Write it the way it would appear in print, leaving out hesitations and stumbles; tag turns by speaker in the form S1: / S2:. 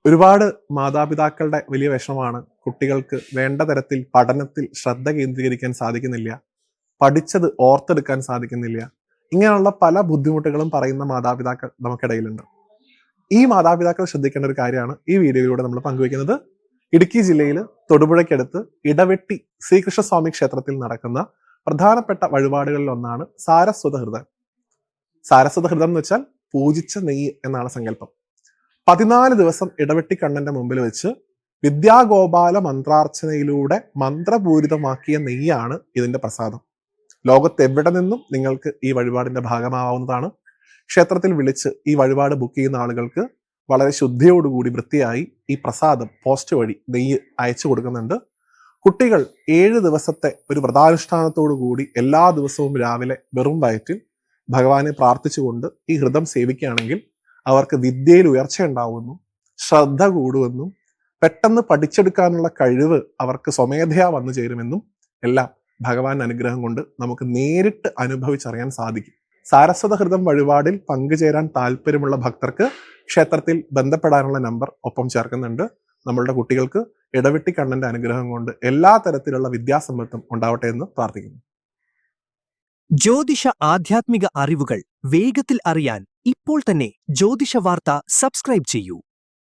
S1: ഒരുപാട് മാതാപിതാക്കളുടെ വലിയ വിഷമമാണ് കുട്ടികൾക്ക് വേണ്ട തരത്തിൽ പഠനത്തിൽ ശ്രദ്ധ കേന്ദ്രീകരിക്കാൻ സാധിക്കുന്നില്ല, പഠിച്ചത് ഓർത്തെടുക്കാൻ സാധിക്കുന്നില്ല. ഇങ്ങനെയുള്ള പല ബുദ്ധിമുട്ടുകളും പറയുന്ന മാതാപിതാക്കൾ നമുക്കിടയിലുണ്ട്. ഈ മാതാപിതാക്കൾ ശ്രദ്ധിക്കേണ്ട ഒരു കാര്യമാണ് ഈ വീഡിയോയിലൂടെ നമ്മൾ പങ്കുവയ്ക്കുന്നത്. ഇടുക്കി ജില്ലയിൽ തൊടുപുഴയ്ക്കടുത്ത് ഇടവെട്ടി ശ്രീകൃഷ്ണസ്വാമി ക്ഷേത്രത്തിൽ നടക്കുന്ന പ്രധാനപ്പെട്ട വഴിപാടുകളിൽ ഒന്നാണ് സാരസ്വത ഹൃദം. സാരസ്വത ഹൃദം എന്ന് വെച്ചാൽ പൂജിച്ച നെയ്യ് എന്നാണ് സങ്കല്പം. 14 ദിവസം ഇടവെട്ടിക്കണ്ണന്റെ മുമ്പിൽ വെച്ച് വിദ്യാഗോപാല മന്ത്രാർച്ചനയിലൂടെ മന്ത്രപൂരിതമാക്കിയ നെയ്യാണ് ഇതിന്റെ പ്രസാദം. ലോകത്ത് എവിടെ നിന്നും നിങ്ങൾക്ക് ഈ വഴിപാടിന്റെ ഭാഗമാവുന്നതാണ്. ക്ഷേത്രത്തിൽ വിളിച്ച് ഈ വഴിപാട് ബുക്ക് ചെയ്യുന്ന ആളുകൾക്ക് വളരെ ശുദ്ധിയോടുകൂടി വൃത്തിയായി ഈ പ്രസാദം പോസ്റ്റ് വഴി നെയ്യ് അയച്ചു കൊടുക്കുന്നുണ്ട്. കുട്ടികൾ 7 ദിവസത്തെ ഒരു വ്രതാനുഷ്ഠാനത്തോടു കൂടി എല്ലാ ദിവസവും രാവിലെ വെറും വയറ്റിൽ ഭഗവാനെ പ്രാർത്ഥിച്ചുകൊണ്ട് ഈ ഹൃദം സേവിക്കുകയാണെങ്കിൽ അവർക്ക് വിദ്യയിൽ ഉയർച്ച ഉണ്ടാവുമെന്നും ശ്രദ്ധ കൂടുമെന്നും പെട്ടെന്ന് പഠിച്ചെടുക്കാനുള്ള കഴിവ് അവർക്ക് സ്വമേധയാ വന്നു ചേരുമെന്നും എല്ലാം ഭഗവാന്റെ അനുഗ്രഹം കൊണ്ട് നമുക്ക് നേരിട്ട് അനുഭവിച്ചറിയാൻ സാധിക്കും. സാരസ്വത ഹൃദം വഴിപാടിൽ പങ്കുചേരാൻ താല്പര്യമുള്ള ഭക്തർക്ക് ക്ഷേത്രത്തിൽ ബന്ധപ്പെടാനുള്ള നമ്പർ ഒപ്പം ചേർക്കുന്നുണ്ട്. നമ്മളുടെ കുട്ടികൾക്ക് ഇടവെട്ടിക്കണ്ണന്റെ അനുഗ്രഹം കൊണ്ട് എല്ലാ തരത്തിലുള്ള വിദ്യാസമ്പത്തും ഉണ്ടാവട്ടെ എന്ന് പ്രാർത്ഥിക്കുന്നു.
S2: ജ്യോതിഷ ആധ്യാത്മിക അറിവുകൾ വേഗത്തിൽ അറിയാൻ ഇപ്പോൾ തന്നെ ജ്യോതിഷ വാർത്ത സബ്സ്ക്രൈബ് ചെയ്യൂ.